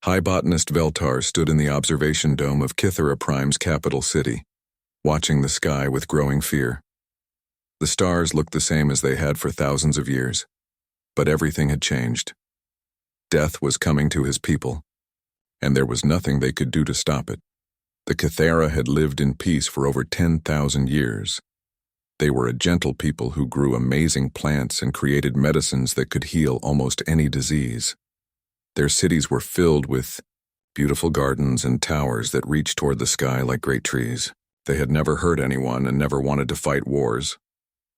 High botanist Veltar stood in the observation dome of Kythera Prime's capital city, watching the sky with growing fear. The stars looked the same as they had for thousands of years, but everything had changed. Death was coming to his people, and there was nothing they could do to stop it. The Kythera had lived in peace for over 10,000 years. They were a gentle people who grew amazing plants and created medicines that could heal almost any disease. Their cities were filled with beautiful gardens and towers that reached toward the sky like great trees. They had never hurt anyone and never wanted to fight wars,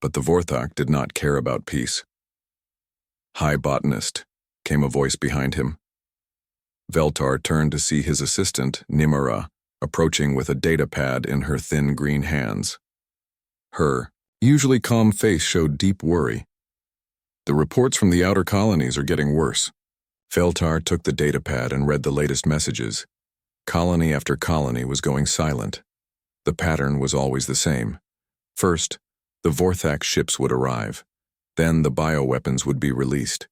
but the Vorthak did not care about peace. "High botanist," came a voice behind him. Veltar turned to see his assistant, Nimara, approaching with a datapad in her thin green hands. Her usually calm face showed deep worry. "The reports from the outer colonies are getting worse." Veltar took the datapad and read the latest messages. Colony after colony was going silent. The pattern was always the same. First, the Vorthak ships would arrive. Then the bioweapons would be released.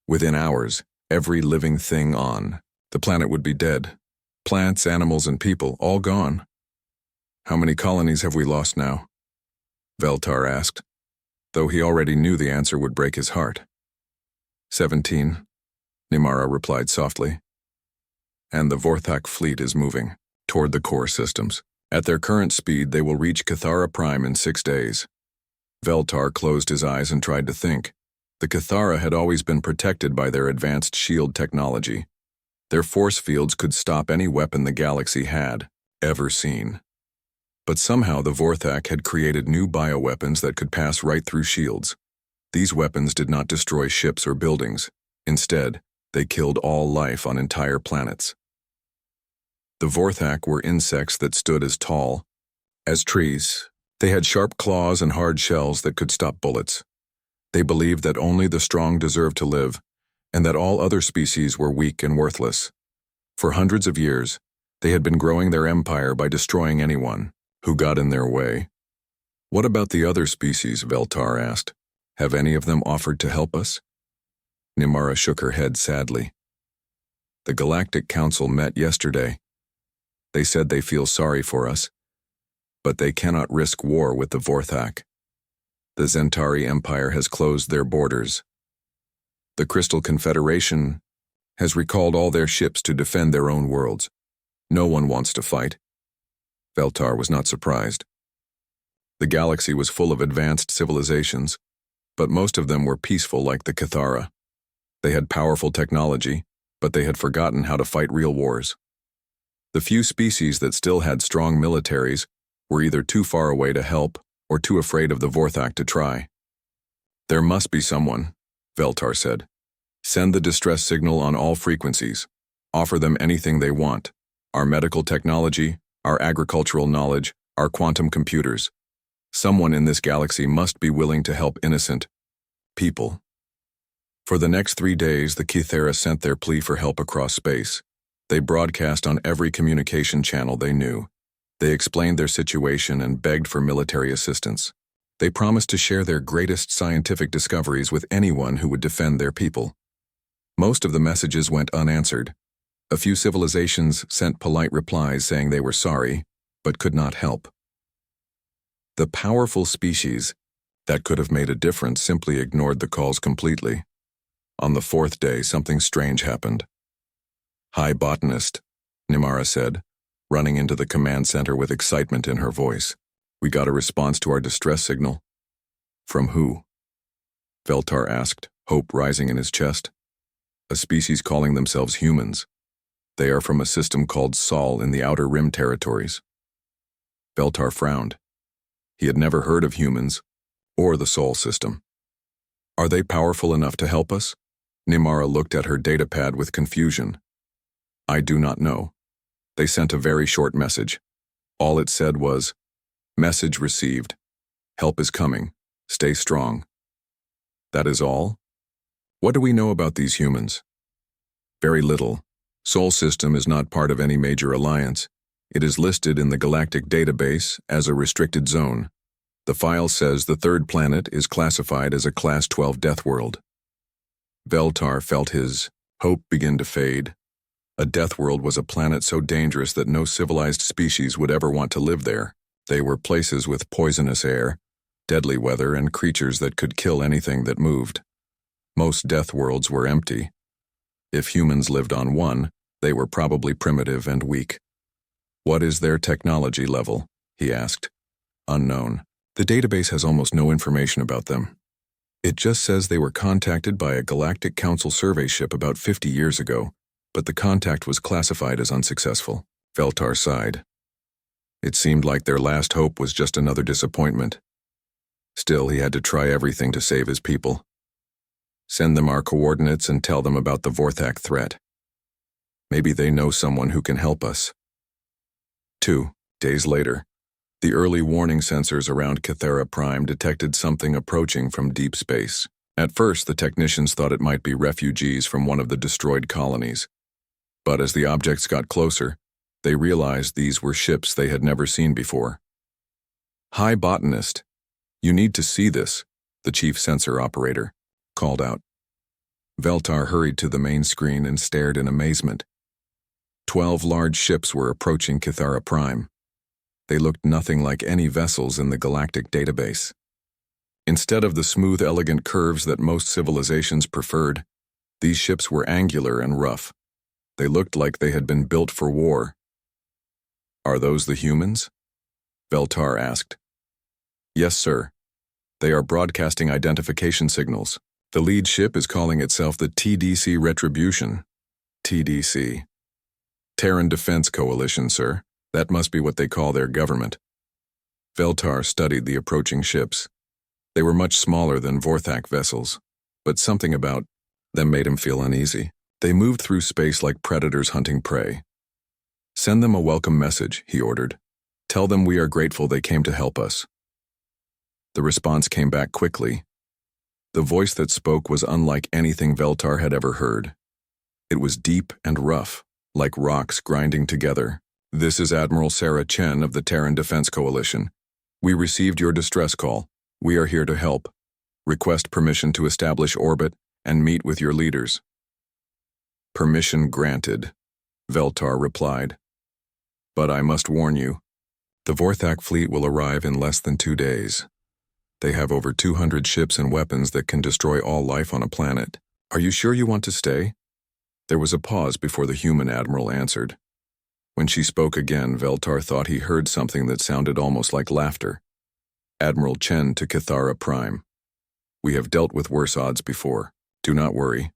Within hours, every living thing on the planet would be dead. Plants, animals, and people, all gone. "How many colonies have we lost now?" Veltar asked, though he already knew the answer would break his heart. 17, Nimara replied softly. "And the Vorthak fleet is moving toward the core systems. At their current speed, they will reach Kythera Prime in 6 days. Veltar closed his eyes and tried to think. The Kythera had always been protected by their advanced shield technology. Their force fields could stop any weapon the galaxy had ever seen. But somehow the Vorthak had created new bioweapons that could pass right through shields. These weapons did not destroy ships or buildings. Instead, they killed all life on entire planets. The Vorthak were insects that stood as tall as trees. They had sharp claws and hard shells that could stop bullets. They believed that only the strong deserved to live, and that all other species were weak and worthless. For hundreds of years, they had been growing their empire by destroying anyone who got in their way. "What about the other species?" Veltar asked. "Have any of them offered to help us?" Nimara shook her head sadly. "The Galactic Council met yesterday. They said they feel sorry for us, but they cannot risk war with the Vorthak. The Zentari Empire has closed their borders. The Crystal Confederation has recalled all their ships to defend their own worlds. No one wants to fight." Veltar was not surprised. The galaxy was full of advanced civilizations, but most of them were peaceful like the Kythera. They had powerful technology, but they had forgotten how to fight real wars. The few species that still had strong militaries were either too far away to help or too afraid of the Vorthak to try. "There must be someone," Veltar said. "Send the distress signal on all frequencies. Offer them anything they want. Our medical technology, our agricultural knowledge, our quantum computers. Someone in this galaxy must be willing to help innocent people." For the next 3 days, the Kythera sent their plea for help across space. They broadcast on every communication channel they knew. They explained their situation and begged for military assistance. They promised to share their greatest scientific discoveries with anyone who would defend their people. Most of the messages went unanswered. A few civilizations sent polite replies saying they were sorry, but could not help. The powerful species that could have made a difference simply ignored the calls completely. On the 4th day, something strange happened. "High botanist," Nimara said, running into the command center with excitement in her voice. "We got a response to our distress signal." "From who?" Veltar asked, hope rising in his chest. "A species calling themselves humans. They are from a system called Sol in the Outer Rim territories." Veltar frowned. He had never heard of humans or the Sol system. "Are they powerful enough to help us?" Nimara looked at her datapad with confusion. "I do not know. They sent a very short message. All it said was, 'Message received. Help is coming. Stay strong.' That is all? What do we know about these humans?" "Very little. Sol system is not part of any major alliance. It is listed in the Galactic database as a restricted zone. The file says the 3rd planet is classified as a Class 12 death world." Veltar felt his hope begin to fade. A death world was a planet so dangerous that no civilized species would ever want to live there. They were places with poisonous air, deadly weather, and creatures that could kill anything that moved. Most death worlds were empty. If humans lived on one, they were probably primitive and weak. "What is their technology level?" he asked. "Unknown. The database has almost no information about them. It just says they were contacted by a Galactic Council survey ship about 50 years ago, but the contact was classified as unsuccessful." Veltar sighed. It seemed like their last hope was just another disappointment. Still, he had to try everything to save his people. "Send them our coordinates and tell them about the Vorthak threat. Maybe they know someone who can help us." 2 days later, the early warning sensors around Kythera Prime detected something approaching from deep space. At first, the technicians thought it might be refugees from one of the destroyed colonies. But as the objects got closer, they realized these were ships they had never seen before. "Hi, botanist. You need to see this," the chief sensor operator called out. Veltar hurried to the main screen and stared in amazement. 12 large ships were approaching Kythera Prime. They looked nothing like any vessels in the galactic database. Instead of the smooth, elegant curves that most civilizations preferred, these ships were angular and rough. They looked like they had been built for war. "Are those the humans?" Veltar asked. "Yes, sir. They are broadcasting identification signals. The lead ship is calling itself the TDC Retribution." TDC. Terran Defense Coalition, sir. That must be what they call their government. Veltar studied the approaching ships. They were much smaller than Vorthak vessels, but something about them made him feel uneasy. They moved through space like predators hunting prey. "Send them a welcome message," he ordered. "Tell them we are grateful they came to help us." The response came back quickly. The voice that spoke was unlike anything Veltar had ever heard. It was deep and rough, like rocks grinding together. "This is Admiral Sarah Chen of the Terran Defense Coalition. We received your distress call. We are here to help. Request permission to establish orbit and meet with your leaders." "Permission granted," Veltar replied. "But I must warn you, the Vorthak fleet will arrive in less than 2 days. They have over 200 ships and weapons that can destroy all life on a planet. Are you sure you want to stay?" There was a pause before the human admiral answered. When she spoke again, Veltar thought he heard something that sounded almost like laughter. "Admiral Chen to Kythera Prime. We have dealt with worse odds before. Do not worry.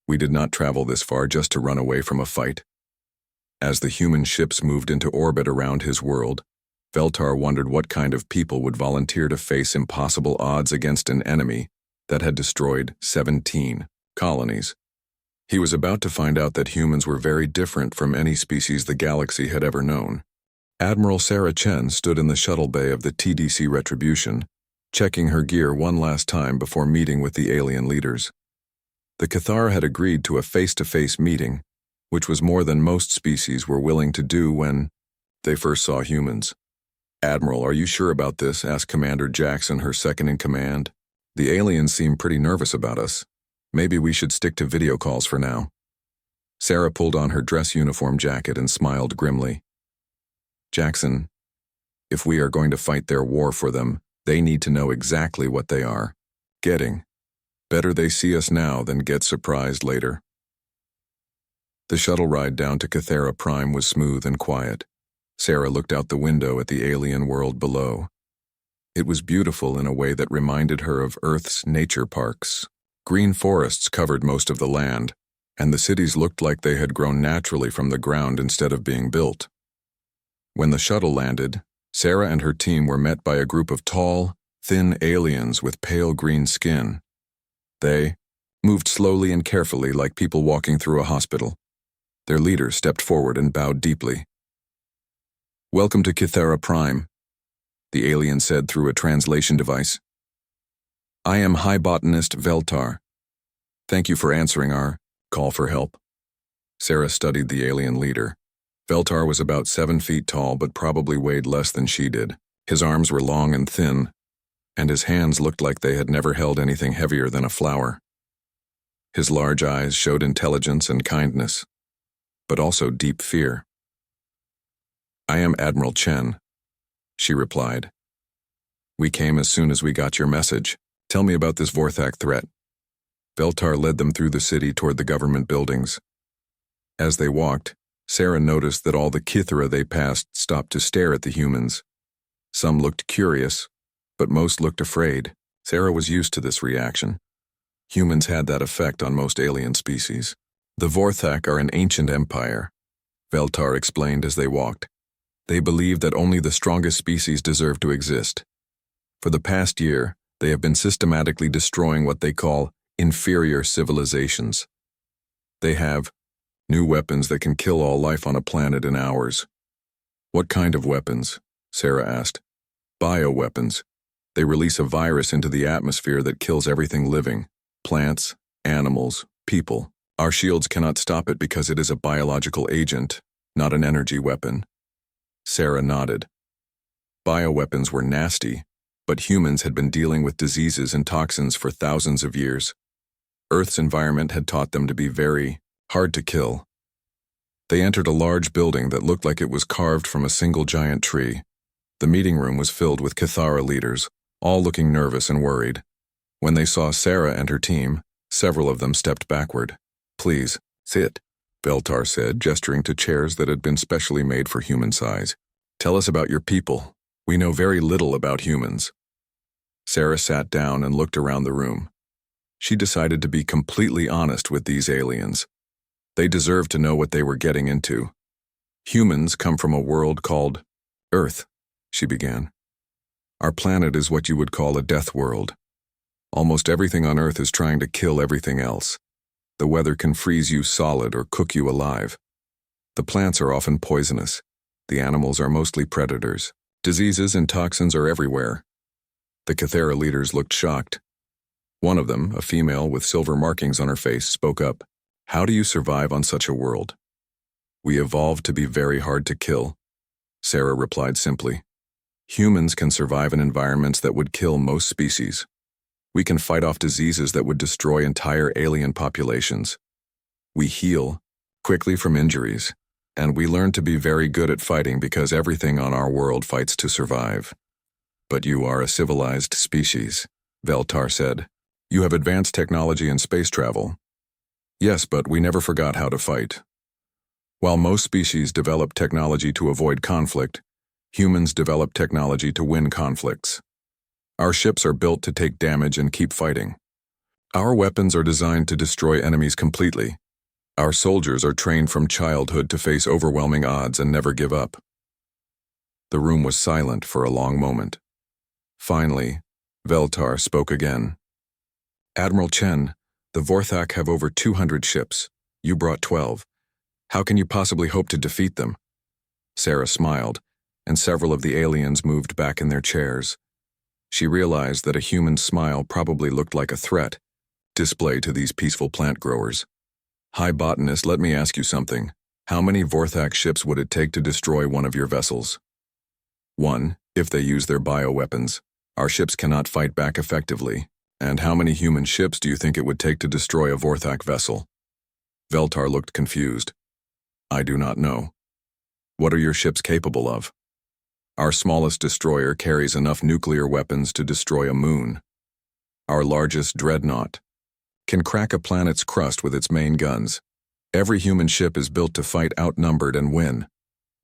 We did not travel this far just to run away from a fight." As the human ships moved into orbit around his world, Veltar wondered what kind of people would volunteer to face impossible odds against an enemy that had destroyed 17 colonies. He was about to find out that humans were very different from any species the galaxy had ever known. Admiral Sarah Chen stood in the shuttle bay of the TDC Retribution, checking her gear one last time before meeting with the alien leaders. The Cathar had agreed to a face-to-face meeting, which was more than most species were willing to do when they first saw humans. "Admiral, are you sure about this?" asked Commander Jackson, her second-in-command. "The aliens seem pretty nervous about us. Maybe we should stick to video calls for now." Sarah pulled on her dress uniform jacket and smiled grimly. "Jackson, if we are going to fight their war for them, they need to know exactly what they are getting. Better they see us now than get surprised later." The shuttle ride down to Kythera Prime was smooth and quiet. Sarah looked out the window at the alien world below. It was beautiful in a way that reminded her of Earth's nature parks. Green forests covered most of the land, and the cities looked like they had grown naturally from the ground instead of being built. When the shuttle landed, Sarah and her team were met by a group of tall, thin aliens with pale green skin. They moved slowly and carefully like people walking through a hospital. Their leader stepped forward and bowed deeply. "Welcome to Kythera Prime," the alien said through a translation device. "I am High Botanist Veltar. Thank you for answering our call for help." Sarah studied the alien leader. Veltar was about 7 feet tall but probably weighed less than she did. His arms were long and thin, and his hands looked like they had never held anything heavier than a flower. His large eyes showed intelligence and kindness. but also deep fear. "I am Admiral Chen," she replied. "We came as soon as we got your message. Tell me about this Vorthak threat." Veltar led them through the city toward the government buildings. As they walked, Sarah noticed that all the Kithara they passed stopped to stare at the humans. Some looked curious, but most looked afraid. Sarah was used to this reaction. Humans had that effect on most alien species. "The Vorthak are an ancient empire," Veltar explained as they walked. "They believe that only the strongest species deserve to exist. For the past year, they have been systematically destroying what they call inferior civilizations. They have new weapons that can kill all life on a planet in hours." "What kind of weapons?" Sarah asked. "Bioweapons. They release a virus into the atmosphere that kills everything living, plants, animals, people. Our shields cannot stop it because it is a biological agent, not an energy weapon." Sarah nodded. Bioweapons were nasty, but humans had been dealing with diseases and toxins for thousands of years. Earth's environment had taught them to be very hard to kill. They entered a large building that looked like it was carved from a single giant tree. The meeting room was filled with Kithara leaders, all looking nervous and worried. When they saw Sarah and her team, several of them stepped backward. "Please, sit," Veltar said, gesturing to chairs that had been specially made for human size. "Tell us about your people. We know very little about humans." Sarah sat down and looked around the room. She decided to be completely honest with these aliens. They deserved to know what they were getting into. "Humans come from a world called Earth," she began. "Our planet is what you would call a death world. Almost everything on Earth is trying to kill everything else. The weather can freeze you solid or cook you alive. The plants are often poisonous. The animals are mostly predators. Diseases and toxins are everywhere." The Kithara leaders looked shocked. One of them, a female with silver markings on her face, spoke up. "How do you survive on such a world?" "We evolved to be very hard to kill," Sarah replied simply. "Humans can survive in environments that would kill most species. We can fight off diseases that would destroy entire alien populations. We heal quickly from injuries, and we learn to be very good at fighting because everything on our world fights to survive." "But you are a civilized species," Veltar said. "You have advanced technology and space travel." "Yes, but we never forgot how to fight. While most species develop technology to avoid conflict, humans develop technology to win conflicts. Our ships are built to take damage and keep fighting. Our weapons are designed to destroy enemies completely. Our soldiers are trained from childhood to face overwhelming odds and never give up." The room was silent for a long moment. Finally, Veltar spoke again. "Admiral Chen, the Vorthak have over 200 ships. You brought 12. How can you possibly hope to defeat them?" Sarah smiled, and several of the aliens moved back in their chairs. She realized that a human smile probably looked like a threat, displayed to these peaceful plant growers. "Hi, botanist, let me ask you something. How many Vorthak ships would it take to destroy one of your vessels?" "One, if they use their bioweapons. Our ships cannot fight back effectively. And how many human ships do you think it would take to destroy a Vorthak vessel?" Veltar looked confused. "I do not know." "What are your ships capable of?" "Our smallest destroyer carries enough nuclear weapons to destroy a moon. Our largest dreadnought can crack a planet's crust with its main guns. Every human ship is built to fight outnumbered and win."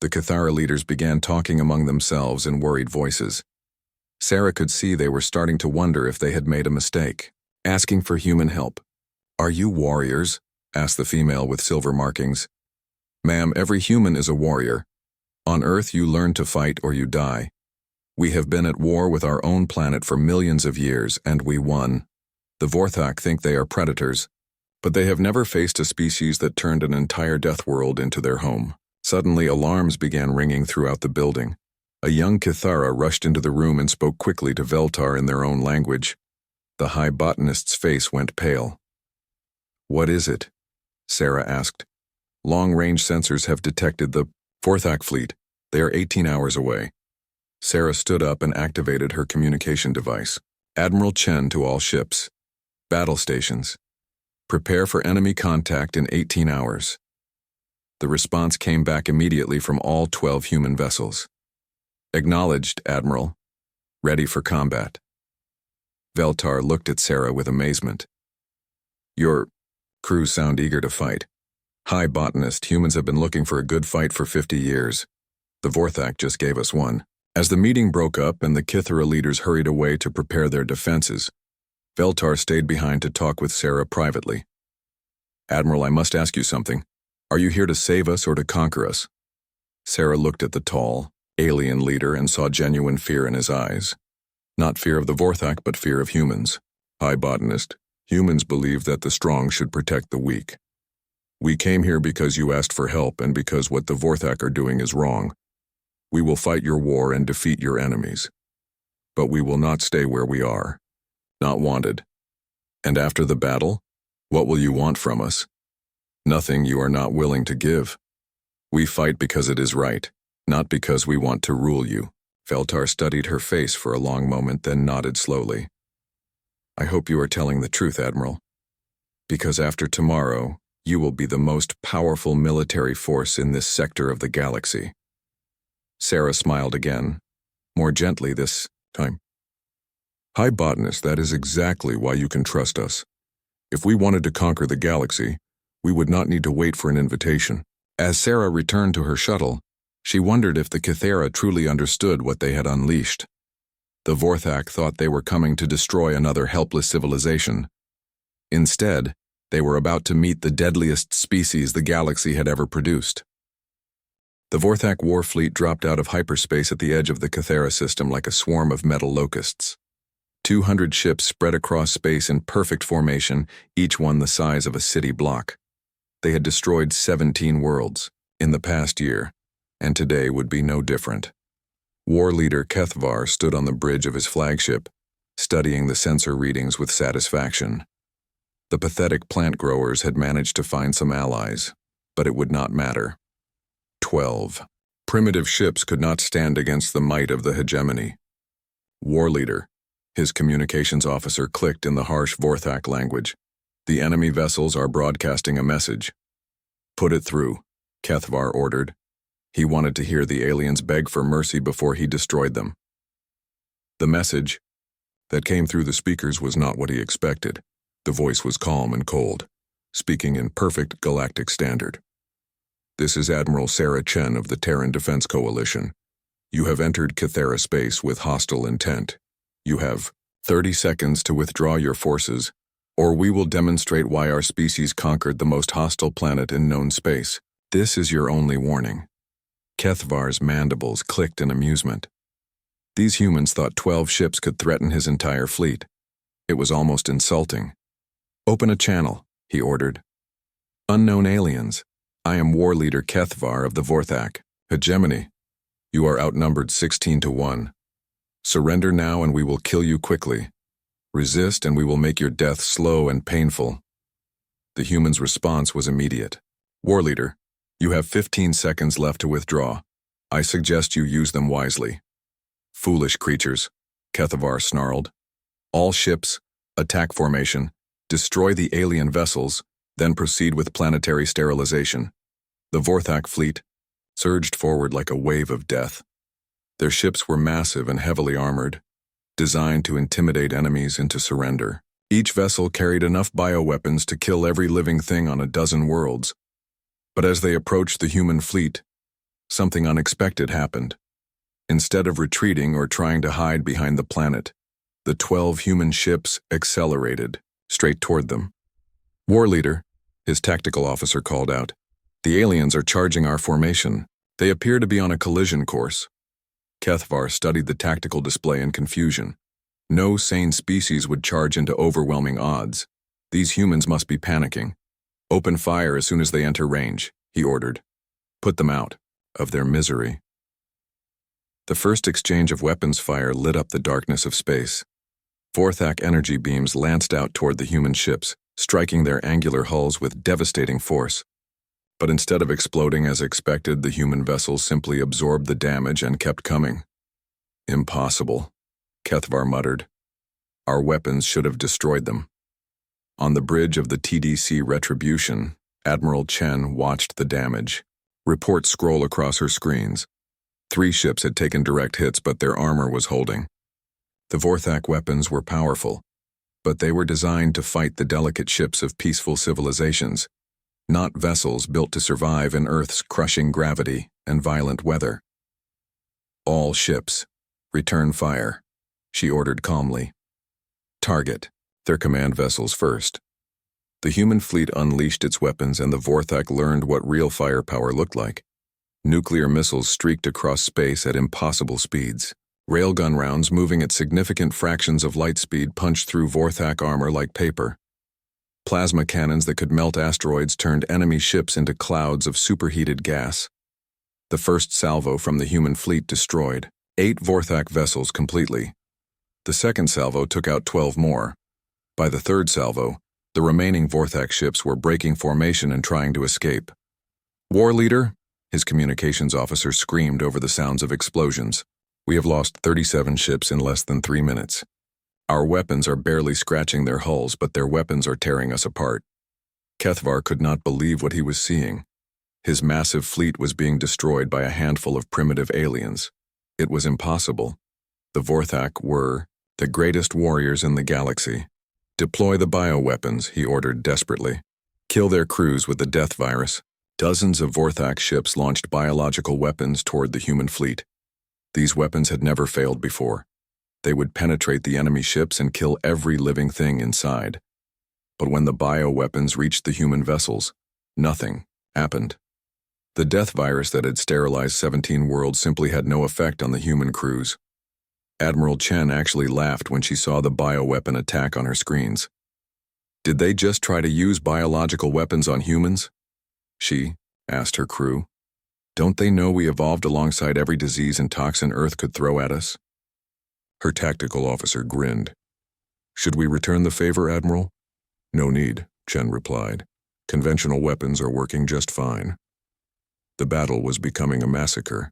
The Kithara leaders began talking among themselves in worried voices. Sarah could see they were starting to wonder if they had made a mistake. Asking for human help. "Are you warriors?" asked the female with silver markings. "Ma'am, every human is a warrior. On Earth you learn to fight or you die. We have been at war with our own planet for millions of years, and we won. The Vorthak think they are predators, but they have never faced a species that turned an entire death world into their home." Suddenly alarms began ringing throughout the building. A young Kithara rushed into the room and spoke quickly to Veltar in their own language. The high botanist's face went pale. "What is it?" Sarah asked. "Long-range sensors have detected the Vorthak fleet. They are 18 hours away." Sarah stood up and activated her communication device. "Admiral Chen to all ships. Battle stations. Prepare for enemy contact in 18 hours." The response came back immediately from all 12 human vessels. Acknowledged, Admiral. Ready for combat. Veltar looked at Sarah with amazement. Your crews sound eager to fight. Hi, botanist, humans have been looking for a good fight for 50 years. The Vorthak just gave us one. As the meeting broke up and the Kithara leaders hurried away to prepare their defenses, Veltar stayed behind to talk with Sarah privately. Admiral, I must ask you something. Are you here to save us or to conquer us? Sarah looked at the tall, alien leader and saw genuine fear in his eyes. Not fear of the Vorthak, but fear of humans. Hi, botanist. Humans believe that the strong should protect the weak. We came here because you asked for help and because what the Vorthak are doing is wrong. We will fight your war and defeat your enemies. But we will not stay where we are. Not wanted. And after the battle, what will you want from us? Nothing you are not willing to give. We fight because it is right, not because we want to rule you. Veltar studied her face for a long moment, then nodded slowly. I hope you are telling the truth, Admiral. Because after tomorrow, you will be the most powerful military force in this sector of the galaxy. Sarah smiled again, more gently this time. Hi, botanist, that is exactly why you can trust us. If we wanted to conquer the galaxy, we would not need to wait for an invitation. As Sarah returned to her shuttle, she wondered if the Kithara truly understood what they had unleashed. The Vorthak thought they were coming to destroy another helpless civilization. Instead, they were about to meet the deadliest species the galaxy had ever produced. The Vorthak war fleet dropped out of hyperspace at the edge of the Kithara system like a swarm of metal locusts. 200 ships spread across space in perfect formation, each one the size of a city block. They had destroyed 17 worlds in the past year, and today would be no different. War leader Kethvar stood on the bridge of his flagship, studying the sensor readings with satisfaction. The pathetic plant growers had managed to find some allies, but it would not matter. 12. Primitive ships could not stand against the might of the hegemony. War leader, his communications officer clicked in the harsh Vorthak language. The enemy vessels are broadcasting a message. Put it through, Kethvar ordered. He wanted to hear the aliens beg for mercy before he destroyed them. The message that came through the speakers was not what he expected. The voice was calm and cold, speaking in perfect galactic standard. This is Admiral Sarah Chen of the Terran Defense Coalition. You have entered Kithara space with hostile intent. You have 30 seconds to withdraw your forces, or we will demonstrate why our species conquered the most hostile planet in known space. This is your only warning. Kethvar's mandibles clicked in amusement. These humans thought 12 ships could threaten his entire fleet. It was almost insulting. Open a channel, he ordered. Unknown aliens. I am war leader Kethvar of the Vorthak. Hegemony. You are outnumbered 16-1. Surrender now and we will kill you quickly. Resist and we will make your death slow and painful. The human's response was immediate. War leader, you have 15 seconds left to withdraw. I suggest you use them wisely. Foolish creatures, Kethvar snarled. All ships, attack formation, destroy the alien vessels, then proceed with planetary sterilization. The Vorthak fleet surged forward like a wave of death. Their ships were massive and heavily armored, designed to intimidate enemies into surrender. Each vessel carried enough bioweapons to kill every living thing on a dozen worlds. But as they approached the human fleet, something unexpected happened. Instead of retreating or trying to hide behind the planet, the 12 human ships accelerated straight toward them. War leader, his tactical officer called out, the aliens are charging our formation. They appear to be on a collision course. Kethvar studied the tactical display in confusion. No sane species would charge into overwhelming odds. These humans must be panicking. Open fire as soon as they enter range, he ordered. Put them out of their misery. The first exchange of weapons fire lit up the darkness of space. Vorthak energy beams lanced out toward the human ships, striking their angular hulls with devastating force. But instead of exploding as expected, the human vessels simply absorbed the damage and kept coming. Impossible, Kethvar muttered. Our weapons should have destroyed them. On the bridge of the TDC Retribution, Admiral Chen watched the damage. Reports scroll across her screens. 3 ships had taken direct hits, but their armor was holding. The Vorthak weapons were powerful, but they were designed to fight the delicate ships of peaceful civilizations, not vessels built to survive in Earth's crushing gravity and violent weather. All ships, return fire, she ordered calmly. Target their command vessels first. The human fleet unleashed its weapons, and the Vorthak learned what real firepower looked like. Nuclear missiles streaked across space at impossible speeds. Railgun rounds moving at significant fractions of light speed punched through Vorthak armor like paper. Plasma cannons that could melt asteroids turned enemy ships into clouds of superheated gas. The first salvo from the human fleet destroyed 8 Vorthak vessels completely. The second salvo took out 12 more. By the third salvo, the remaining Vorthak ships were breaking formation and trying to escape. "War leader," his communications officer screamed over the sounds of explosions. "We have lost 37 ships in less than 3 minutes. Our weapons are barely scratching their hulls, but their weapons are tearing us apart." Kethvar could not believe what he was seeing. His massive fleet was being destroyed by a handful of primitive aliens. It was impossible. The Vorthak were the greatest warriors in the galaxy. "Deploy the bioweapons," he ordered desperately. "Kill their crews with the death virus." Dozens of Vorthak ships launched biological weapons toward the human fleet. These weapons had never failed before. They would penetrate the enemy ships and kill every living thing inside. But when the bioweapons reached the human vessels, nothing happened. The death virus that had sterilized 17 worlds simply had no effect on the human crews. Admiral Chen actually laughed when she saw the bioweapon attack on her screens. Did they just try to use biological weapons on humans? She asked her crew. Don't they know we evolved alongside every disease and toxin Earth could throw at us? Her tactical officer grinned. Should we return the favor, Admiral? No need, Chen replied. Conventional weapons are working just fine. The battle was becoming a massacre.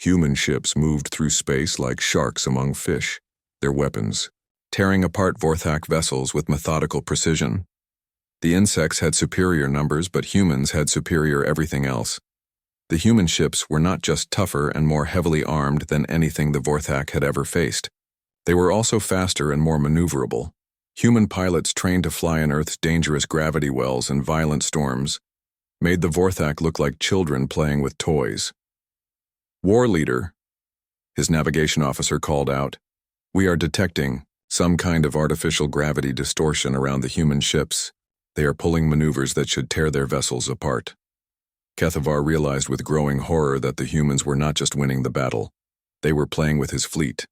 Human ships moved through space like sharks among fish, their weapons tearing apart Vorthak vessels with methodical precision. The insects had superior numbers, but humans had superior everything else. The human ships were not just tougher and more heavily armed than anything the Vorthak had ever faced. They were also faster and more maneuverable. Human pilots trained to fly in Earth's dangerous gravity wells and violent storms made the Vorthak look like children playing with toys. War leader, his navigation officer called out. We are detecting some kind of artificial gravity distortion around the human ships. They are pulling maneuvers that should tear their vessels apart. Kethvar realized with growing horror that the humans were not just winning the battle. They were playing with his fleet.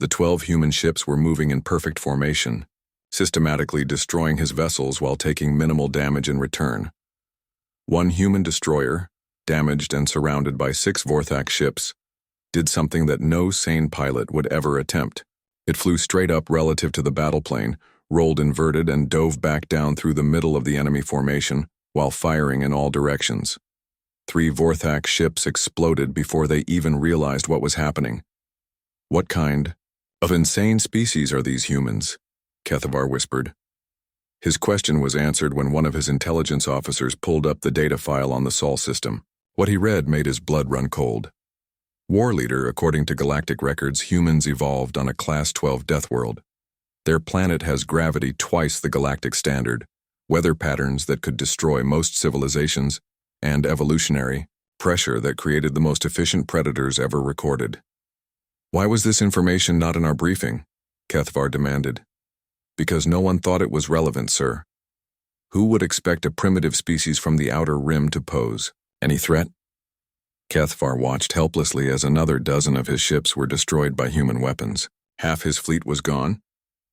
The 12 human ships were moving in perfect formation, systematically destroying his vessels while taking minimal damage in return. One human destroyer, damaged and surrounded by 6 Vorthak ships, did something that no sane pilot would ever attempt. It flew straight up relative to the battleplane, rolled inverted, and dove back down through the middle of the enemy formation while firing in all directions. 3 Vorthak ships exploded before they even realized what was happening. What kind of insane species are these humans? Kethvar whispered. His question was answered when one of his intelligence officers pulled up the data file on the Sol system. What he read made his blood run cold. War leader, according to galactic records, humans evolved on a Class 12 death world. Their planet has gravity twice the galactic standard, weather patterns that could destroy most civilizations, and evolutionary pressure that created the most efficient predators ever recorded. Why was this information not in our briefing? Kethvar demanded. Because no one thought it was relevant, sir. Who would expect a primitive species from the outer rim to pose? Any threat? Kethvar watched helplessly as another dozen of his ships were destroyed by human weapons. Half his fleet was gone,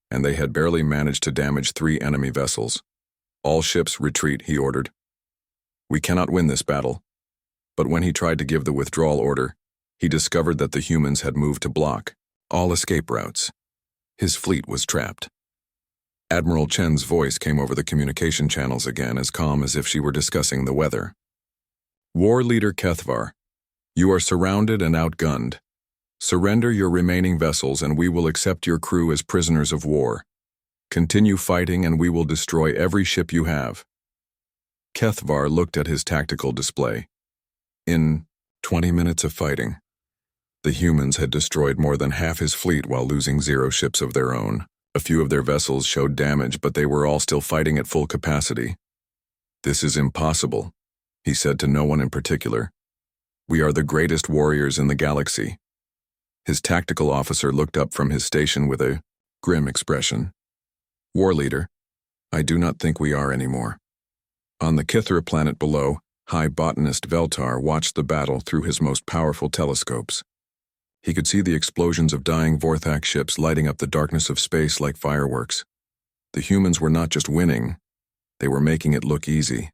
and they had barely managed to damage 3 enemy vessels. All ships retreat, he ordered. We cannot win this battle. But when he tried to give the withdrawal order, he discovered that the humans had moved to block all escape routes. His fleet was trapped. Admiral Chen's voice came over the communication channels again, as calm as if she were discussing the weather. War leader Kethvar, you are surrounded and outgunned. Surrender your remaining vessels and we will accept your crew as prisoners of war. Continue fighting and we will destroy every ship you have. Kethvar looked at his tactical display. In 20 minutes of fighting, the humans had destroyed more than half his fleet while losing 0 ships of their own. A few of their vessels showed damage, but they were all still fighting at full capacity. "This is impossible," he said to no one in particular. "We are the greatest warriors in the galaxy." His tactical officer looked up from his station with a grim expression. "War leader, I do not think we are anymore." On the Kithra planet below, High Botanist Veltar watched the battle through his most powerful telescopes. He could see the explosions of dying Vorthak ships lighting up the darkness of space like fireworks. The humans were not just winning, they were making it look easy.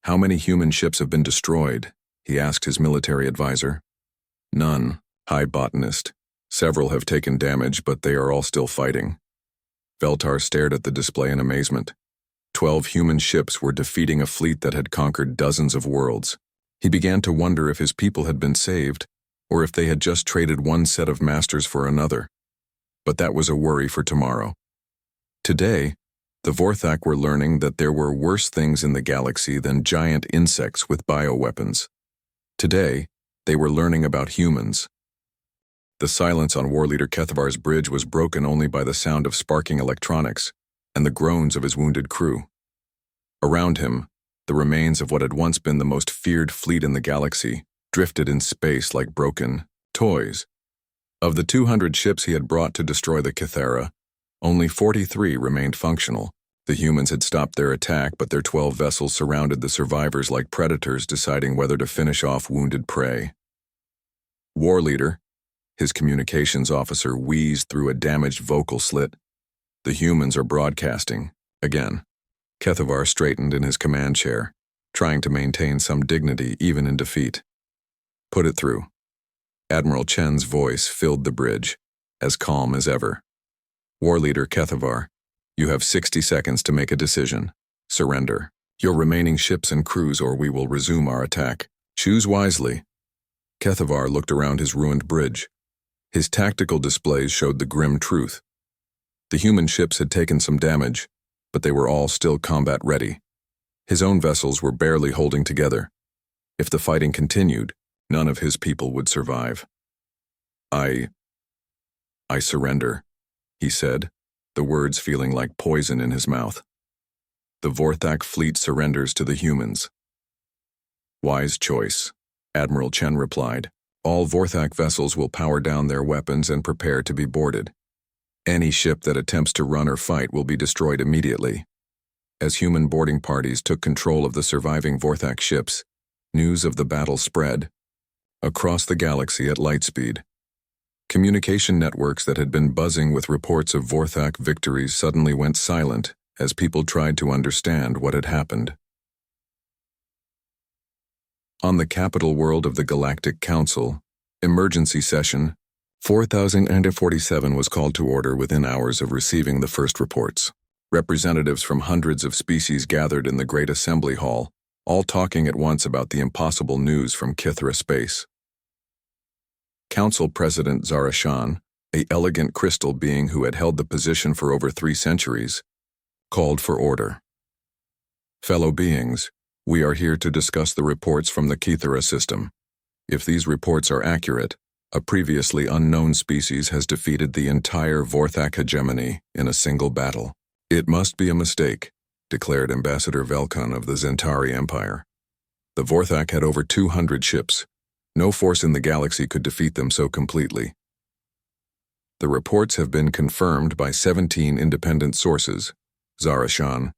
"How many human ships have been destroyed?" he asked his military advisor. "None, High Botanist. Several have taken damage, but they are all still fighting." Veltar stared at the display in amazement. 12 human ships were defeating a fleet that had conquered dozens of worlds. He began to wonder if his people had been saved, or if they had just traded one set of masters for another. But that was a worry for tomorrow. Today, the Vorthak were learning that there were worse things in the galaxy than giant insects with bioweapons. Today, they were learning about humans. The silence on War Leader Kethvar's bridge was broken only by the sound of sparking electronics and the groans of his wounded crew. Around him, the remains of what had once been the most feared fleet in the galaxy drifted in space like broken toys. Of the 200 ships he had brought to destroy the Kithera, only 43 remained functional. The humans had stopped their attack, but their 12 vessels surrounded the survivors like predators deciding whether to finish off wounded prey. "War leader," his communications officer wheezed through a damaged vocal slit. "The humans are broadcasting. Again." Kethvar straightened in his command chair, trying to maintain some dignity even in defeat. "Put it through." Admiral Chen's voice filled the bridge, as calm as ever. "War leader Kethvar, you have 60 seconds to make a decision. Surrender your remaining ships and crews, or we will resume our attack. Choose wisely." Kethvar looked around his ruined bridge. His tactical displays showed the grim truth. The human ships had taken some damage, but they were all still combat-ready. His own vessels were barely holding together. If the fighting continued, none of his people would survive. I surrender," he said, the words feeling like poison in his mouth. "The Vorthak fleet surrenders to the humans." "Wise choice," Admiral Chen replied. "All Vorthak vessels will power down their weapons and prepare to be boarded. Any ship that attempts to run or fight will be destroyed immediately." As human boarding parties took control of the surviving Vorthak ships, news of the battle spread across the galaxy at light speed. Communication networks that had been buzzing with reports of Vorthak victories suddenly went silent as people tried to understand what had happened. On the capital world of the Galactic Council, emergency session 4047 was called to order within hours of receiving the first reports. Representatives from hundreds of species gathered in the Great Assembly Hall, all talking at once about the impossible news from Kithra space. Council President Zarashan, an elegant crystal being who had held the position for over 3 centuries, called for order. "Fellow beings, we are here to discuss the reports from the Kithra system. If these reports are accurate, a previously unknown species has defeated the entire Vorthak hegemony in a single battle. It must be a mistake," declared Ambassador Velkan of the Zentari Empire. "The Vorthak had over 200 ships. No force in the galaxy could defeat them so completely. The reports have been confirmed by 17 independent sources," Zarashan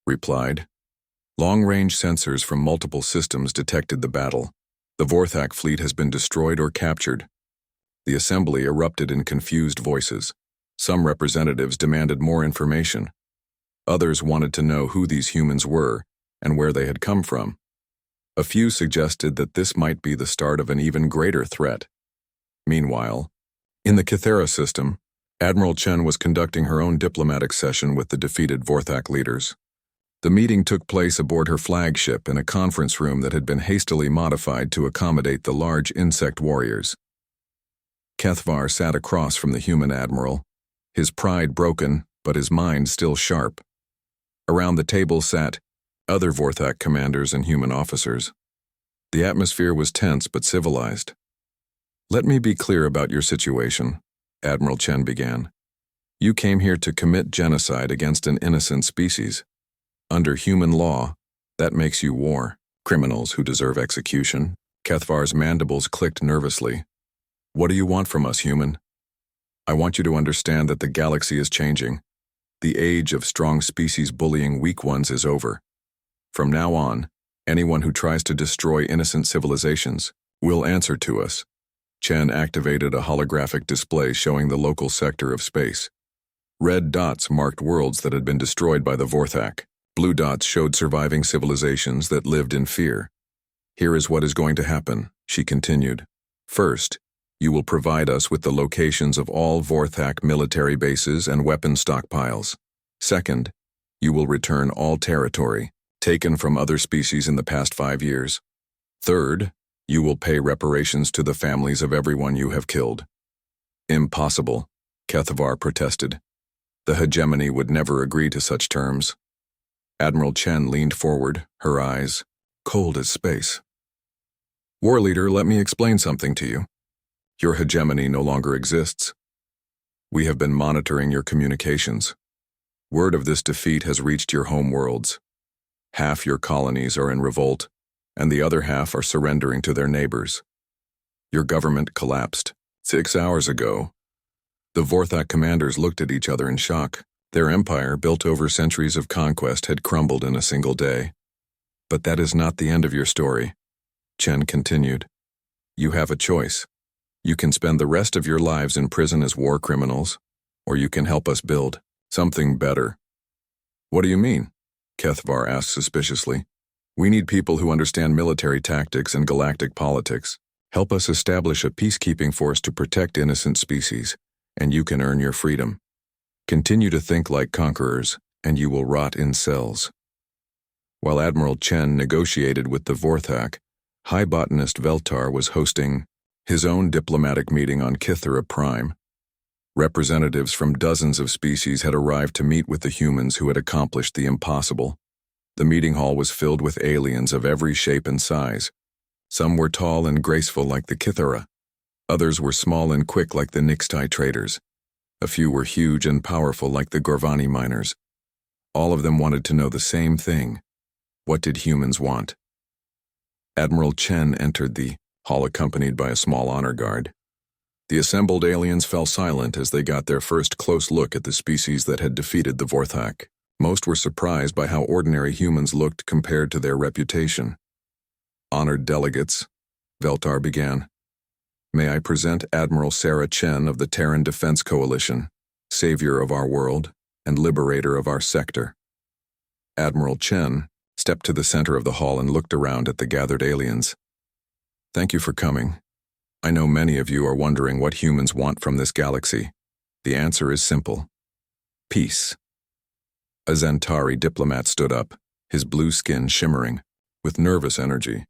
replied. "Long-range sensors from multiple systems detected the battle. The Vorthak fleet has been destroyed or captured." The assembly erupted in confused voices. Some representatives demanded more information. Others wanted to know who these humans were and where they had come from. A few suggested that this might be the start of an even greater threat. Meanwhile, in the Kithera system, Admiral Chen was conducting her own diplomatic session with the defeated Vorthak leaders. The meeting took place aboard her flagship in a conference room that had been hastily modified to accommodate the large insect warriors. Kethvar sat across from the human admiral, his pride broken, but his mind still sharp. Around the table sat other Vorthak commanders and human officers. The atmosphere was tense but civilized. "Let me be clear about your situation," Admiral Chen began. "You came here to commit genocide against an innocent species. Under human law, that makes you war criminals who deserve execution." Kethvar's mandibles clicked nervously. "What do you want from us, human?" "I want you to understand that the galaxy is changing. The age of strong species bullying weak ones is over. From now on, anyone who tries to destroy innocent civilizations will answer to us." Chen activated a holographic display showing the local sector of space. Red dots marked worlds that had been destroyed by the Vorthak. Blue dots showed surviving civilizations that lived in fear. "Here is what is going to happen," she continued. "First, you will provide us with the locations of all Vorthak military bases and weapon stockpiles. Second, you will return all territory taken from other species in the past 5 years. Third, you will pay reparations to the families of everyone you have killed." "Impossible," Kethvar protested. "The hegemony would never agree to such terms." Admiral Chen leaned forward, her eyes cold as space. "War leader, let me explain something to you. Your hegemony no longer exists. We have been monitoring your communications. Word of this defeat has reached your home worlds. Half your colonies are in revolt, and the other half are surrendering to their neighbors. Your government collapsed 6 hours ago." The Vorthak commanders looked at each other in shock. Their empire, built over centuries of conquest, had crumbled in a single day. "But that is not the end of your story," Chen continued. "You have a choice. You can spend the rest of your lives in prison as war criminals, or you can help us build something better." "What do you mean?" Kethvar asked suspiciously. "We need people who understand military tactics and galactic politics. Help us establish a peacekeeping force to protect innocent species, and you can earn your freedom. Continue to think like conquerors, and you will rot in cells." While Admiral Chen negotiated with the Vorthak, High Botanist Veltar was hosting his own diplomatic meeting on Kythera Prime. Representatives from dozens of species had arrived to meet with the humans who had accomplished the impossible. The meeting hall was filled with aliens of every shape and size. Some were tall and graceful like the Kythera. Others were small and quick like the Nixtai traders. A few were huge and powerful like the Gorvani miners. All of them wanted to know the same thing. What did humans want? Admiral Chen entered the hall accompanied by a small honor guard. The assembled aliens fell silent as they got their first close look at the species that had defeated the Vorthak. Most were surprised by how ordinary humans looked compared to their reputation. "Honored delegates," Veltar began. "May I present Admiral Sarah Chen of the Terran Defense Coalition, savior of our world and liberator of our sector." Admiral Chen stepped to the center of the hall and looked around at the gathered aliens. "Thank you for coming. I know many of you are wondering what humans want from this galaxy. The answer is simple: peace." A Zentari diplomat stood up, his blue skin shimmering with nervous energy.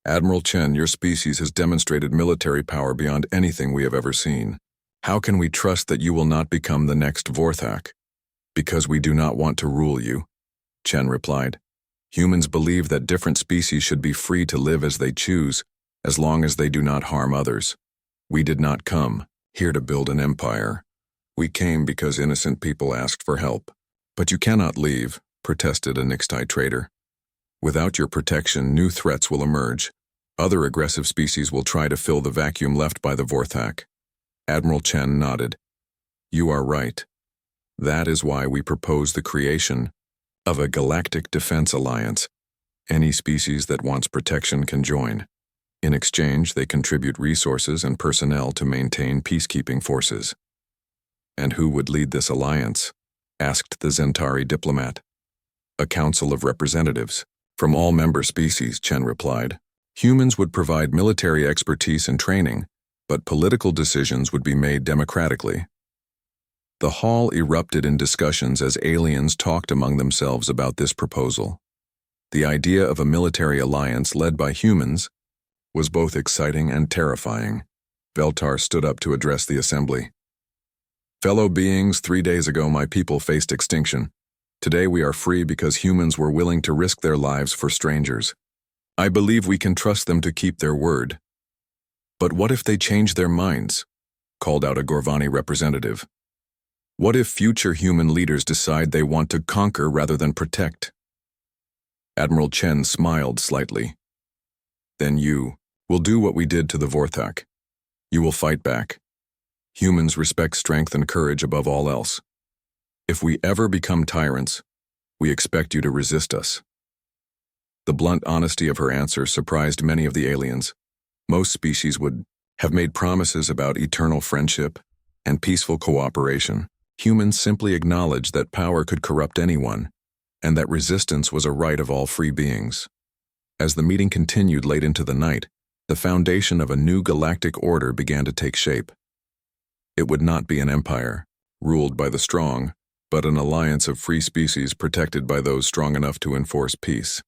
"Admiral Chen, your species has demonstrated military power beyond anything we have ever seen. How can we trust that you will not become the next Vorthak?" "Because we do not want to rule you," Chen replied. "Humans believe that different species should be free to live as they choose, as long as they do not harm others. We did not come here to build an empire. We came because innocent people asked for help." "But you cannot leave," protested a Nixtai trader. "Without your protection, new threats will emerge. Other aggressive species will try to fill the vacuum left by the Vorthak." Admiral Chen nodded. "You are right. That is why we propose the creation of a galactic defense alliance. Any species that wants protection can join. In exchange, they contribute resources and personnel to maintain peacekeeping forces." "And who would lead this alliance?" asked the Zentari diplomat. "A council of representatives from all member species," Chen replied. "Humans would provide military expertise and training, but political decisions would be made democratically." The hall erupted in discussions as aliens talked among themselves about this proposal. The idea of a military alliance led by humans was both exciting and terrifying. Veltar stood up to address the assembly. "Fellow beings, 3 days ago my people faced extinction. Today we are free because humans were willing to risk their lives for strangers. I believe we can trust them to keep their word. But what if they change their minds? Called out a Gorvani representative. What if future human leaders decide they want to conquer rather than protect? Admiral Chen smiled slightly. Then you will do what we did to the Vorthak. You will fight back. Humans respect strength and courage above all else. If we ever become tyrants, we expect you to resist us. The blunt honesty of her answer surprised many of the aliens. Most species would have made promises about eternal friendship and peaceful cooperation. Humans simply acknowledged that power could corrupt anyone, and that resistance was a right of all free beings. As the meeting continued late into the night, the foundation of a new galactic order began to take shape. It would not be an empire, ruled by the strong, but an alliance of free species protected by those strong enough to enforce peace.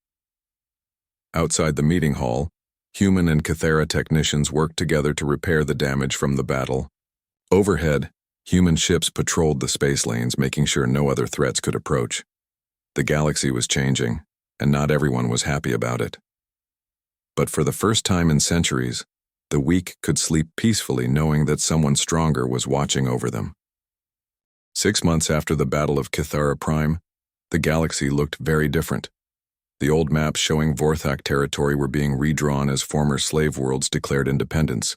Outside the meeting hall, human and Kythera technicians worked together to repair the damage from the battle. Overhead, human ships patrolled the space lanes, making sure no other threats could approach. The galaxy was changing, and not everyone was happy about it. But for the first time in centuries, the weak could sleep peacefully knowing that someone stronger was watching over them. 6 months after the Battle of Kythera Prime, the galaxy looked very different. The old maps showing Vorthak territory were being redrawn as former slave worlds declared independence.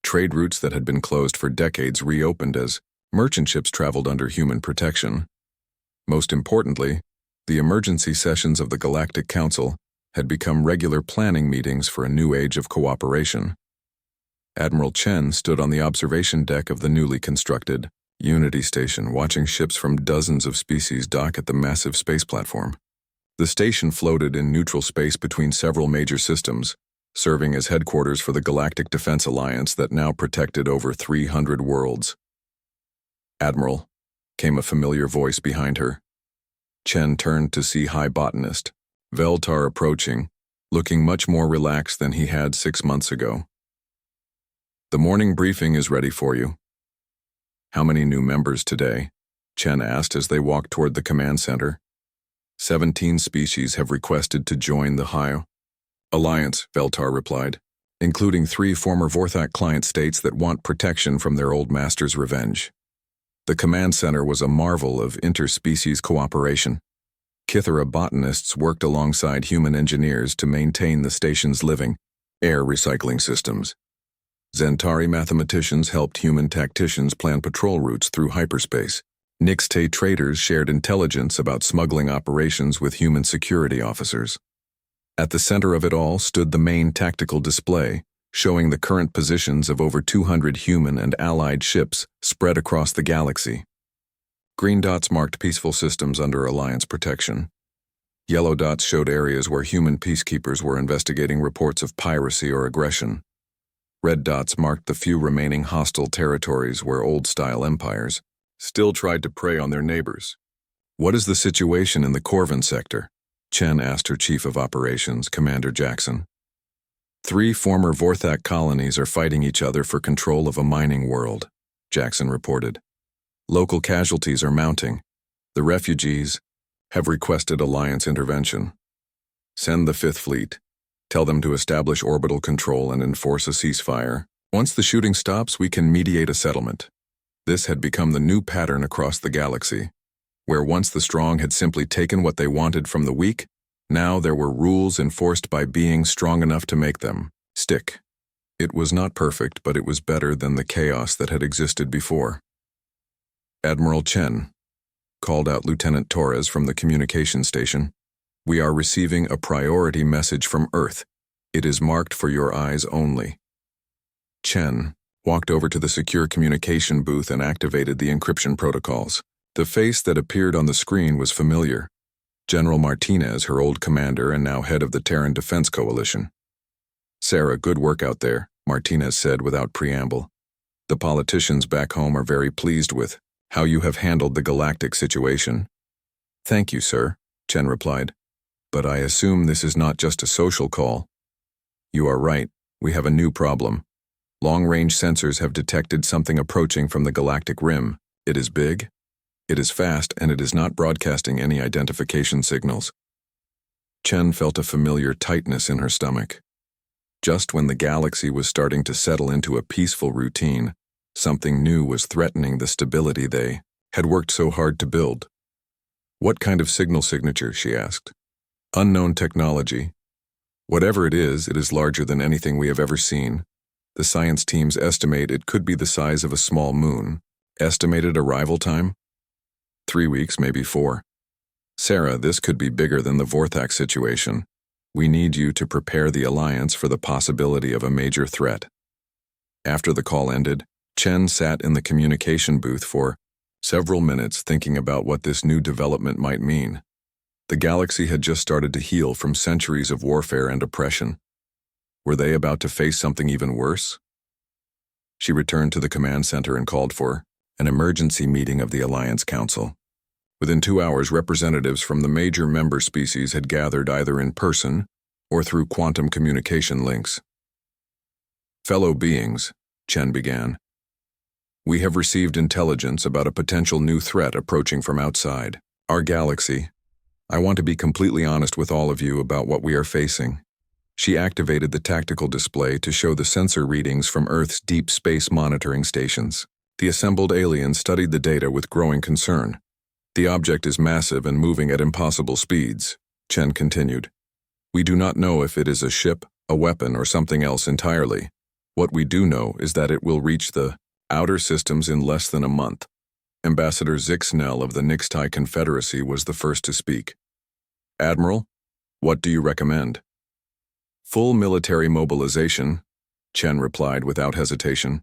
Trade routes that had been closed for decades reopened as merchant ships traveled under human protection. Most importantly, the emergency sessions of the Galactic Council had become regular planning meetings for a new age of cooperation. Admiral Chen stood on the observation deck of the newly constructed Unity Station, watching ships from dozens of species dock at the massive space platform. The station floated in neutral space between several major systems, serving as headquarters for the Galactic Defense Alliance that now protected over 300 worlds. "Admiral," came a familiar voice behind her. Chen turned to see High Botanist Veltar approaching, looking much more relaxed than he had 6 months ago. "The morning briefing is ready for you." "How many new members today?" Chen asked as they walked toward the command center. 17 species have requested to join the High Alliance, Veltar replied, including 3 former Vorthak client states that want protection from their old master's revenge. The command center was a marvel of interspecies cooperation. Kythera botanists worked alongside human engineers to maintain the station's living air recycling systems. Zentari mathematicians helped human tacticians plan patrol routes through hyperspace. Nixte traders shared intelligence about smuggling operations with human security officers. At the center of it all stood the main tactical display, showing the current positions of over 200 human and allied ships spread across the galaxy. Green dots marked peaceful systems under Alliance protection. Yellow dots showed areas where human peacekeepers were investigating reports of piracy or aggression. Red dots marked the few remaining hostile territories where old-style empires still tried to prey on their neighbors. "What is the situation in the Corvin sector?" Chen asked her Chief of Operations, Commander Jackson. 3 former Vorthak colonies are fighting each other for control of a mining world, Jackson reported. Local casualties are mounting. The refugees have requested Alliance intervention. Send the 5th Fleet. Tell them to establish orbital control and enforce a ceasefire. Once the shooting stops, we can mediate a settlement. This had become the new pattern across the galaxy, where once the strong had simply taken what they wanted from the weak, now there were rules enforced by beings strong enough to make them stick. It was not perfect, but it was better than the chaos that had existed before. "Admiral Chen," called out Lieutenant Torres from the communication station, "we are receiving a priority message from Earth. It is marked for your eyes only." Chen walked over to the secure communication booth and activated the encryption protocols. The face that appeared on the screen was familiar. General Martinez, her old commander and now head of the Terran Defense Coalition. "Sarah, good work out there," Martinez said without preamble. "The politicians back home are very pleased with how you have handled the galactic situation." "Thank you, sir," Chen replied. "But I assume this is not just a social call." "You are right. We have a new problem. Long-range sensors have detected something approaching from the galactic rim. It is big?" It is fast and it is not broadcasting any identification signals. Chen felt a familiar tightness in her stomach. Just when the galaxy was starting to settle into a peaceful routine, something new was threatening the stability they had worked so hard to build. What kind of signal signature, she asked. Unknown technology. Whatever it is larger than anything we have ever seen. The science teams estimate it could be the size of a small moon. Estimated arrival time? 3 weeks, maybe 4. Sarah, this could be bigger than the Vorthak situation. We need you to prepare the Alliance for the possibility of a major threat. After the call ended, Chen sat in the communication booth for several minutes thinking about what this new development might mean. The galaxy had just started to heal from centuries of warfare and oppression. Were they about to face something even worse? She returned to the command center and called for an emergency meeting of the Alliance Council. Within 2 hours, representatives from the major member species had gathered either in person or through quantum communication links. Fellow beings, Chen began. We have received intelligence about a potential new threat approaching from outside our galaxy. I want to be completely honest with all of you about what we are facing. She activated the tactical display to show the sensor readings from Earth's deep space monitoring stations. The assembled aliens studied the data with growing concern. The object is massive and moving at impossible speeds, Chen continued. We do not know if it is a ship, a weapon, or something else entirely. What we do know is that it will reach the outer systems in less than a month. Ambassador Zixnell of the Nixtai Confederacy was the first to speak. Admiral, what do you recommend? Full military mobilization, Chen replied without hesitation.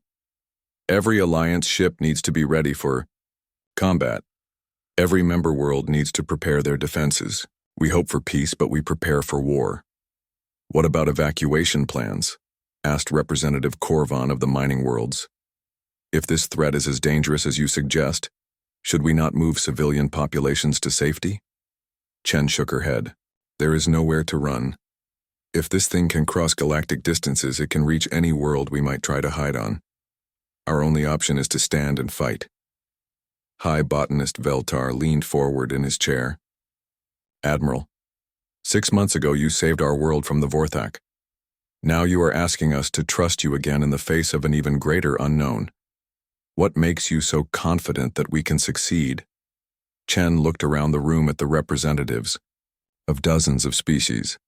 Every Alliance ship needs to be ready for combat. Every member world needs to prepare their defenses. We hope for peace, but we prepare for war. What about evacuation plans? Asked Representative Korvan of the mining worlds. If this threat is as dangerous as you suggest, should we not move civilian populations to safety? Chen shook her head. There is nowhere to run. If this thing can cross galactic distances, it can reach any world we might try to hide on. Our only option is to stand and fight. High botanist Veltar leaned forward in his chair. Admiral, 6 months ago you saved our world from the Vorthak. Now you are asking us to trust you again in the face of an even greater unknown. What makes you so confident that we can succeed? Chen looked around the room at the representatives of dozens of species.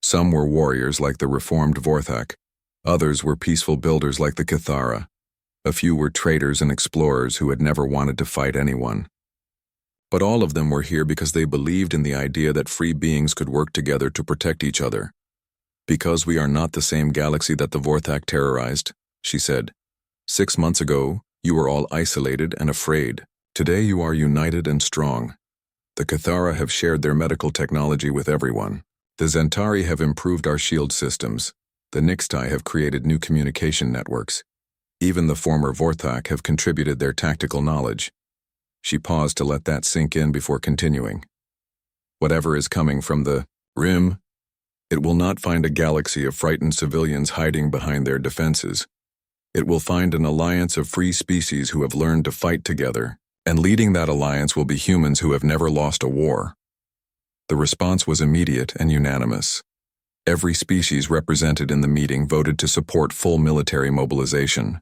Some were warriors like the reformed Vorthak. Others were peaceful builders like the Cathara. A few were traders and explorers who had never wanted to fight anyone. But all of them were here because they believed in the idea that free beings could work together to protect each other. Because we are not the same galaxy that the Vorthak terrorized, she said. 6 months ago, you were all isolated and afraid. Today you are united and strong. The Cathara have shared their medical technology with everyone. The Zentari have improved our shield systems. The Nixtai have created new communication networks. Even the former Vorthak have contributed their tactical knowledge. She paused to let that sink in before continuing. Whatever is coming from the rim, it will not find a galaxy of frightened civilians hiding behind their defenses. It will find an alliance of free species who have learned to fight together, and leading that alliance will be humans who have never lost a war. The response was immediate and unanimous. Every species represented in the meeting voted to support full military mobilization.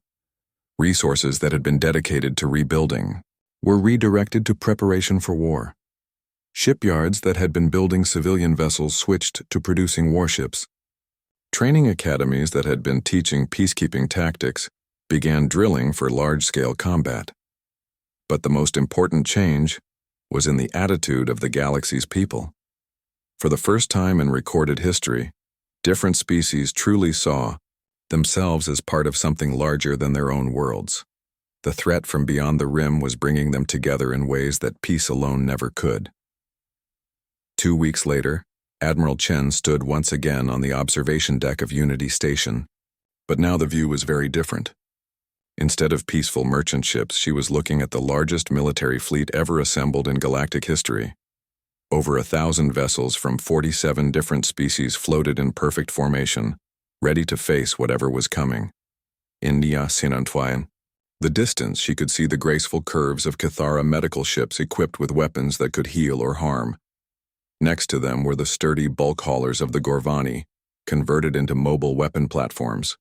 Resources that had been dedicated to rebuilding were redirected to preparation for war. Shipyards that had been building civilian vessels switched to producing warships. Training academies that had been teaching peacekeeping tactics began drilling for large-scale combat. But the most important change was in the attitude of the galaxy's people. For the first time in recorded history, different species truly saw themselves as part of something larger than their own worlds. The threat from beyond the rim was bringing them together in ways that peace alone never could. 2 weeks later, Admiral Chen stood once again on the observation deck of Unity Station, but now the view was very different. Instead of peaceful merchant ships, she was looking at the largest military fleet ever assembled in galactic history. Over 1,000 vessels from 47 different species floated in perfect formation, ready to face whatever was coming. India Sinantwayan, The distance, she could see the graceful curves of Cathara medical ships equipped with weapons that could heal or harm. Next to them were the sturdy bulk haulers of the Gorvani, converted into mobile weapon platforms.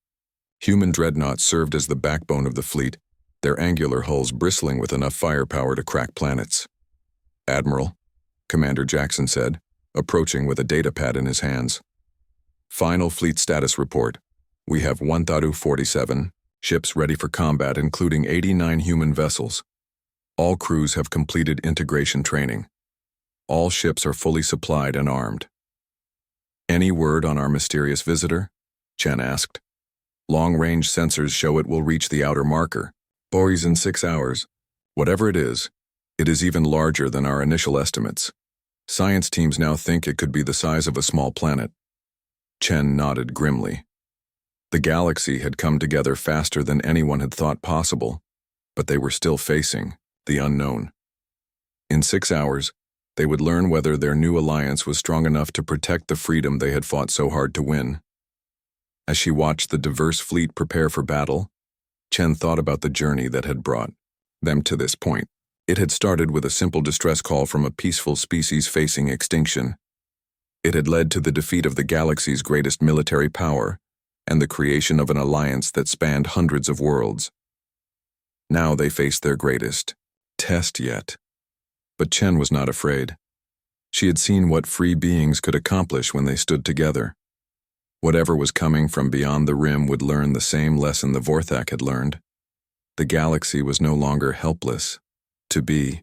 Human dreadnoughts served as the backbone of the fleet, their angular hulls bristling with enough firepower to crack planets. "Admiral," Commander Jackson said, approaching with a datapad in his hands. "Final fleet status report. We have 1,047 ships ready for combat, including 89 human vessels. All crews have completed integration training. All ships are fully supplied and armed." "Any word on our mysterious visitor?" Chen asked. "Long-range sensors show it will reach the outer marker. Boys in 6 hours. Whatever it is even larger than our initial estimates. Science teams now think it could be the size of a small planet." Chen nodded grimly. The galaxy had come together faster than anyone had thought possible, but they were still facing the unknown. In 6 hours, they would learn whether their new alliance was strong enough to protect the freedom they had fought so hard to win. As she watched the diverse fleet prepare for battle, Chen thought about the journey that had brought them to this point. It had started with a simple distress call from a peaceful species facing extinction. It had led to the defeat of the galaxy's greatest military power and the creation of an alliance that spanned hundreds of worlds. Now they faced their greatest test yet. But Chen was not afraid. She had seen what free beings could accomplish when they stood together. Whatever was coming from beyond the rim would learn the same lesson the Vorthak had learned. The galaxy was no longer helpless. To be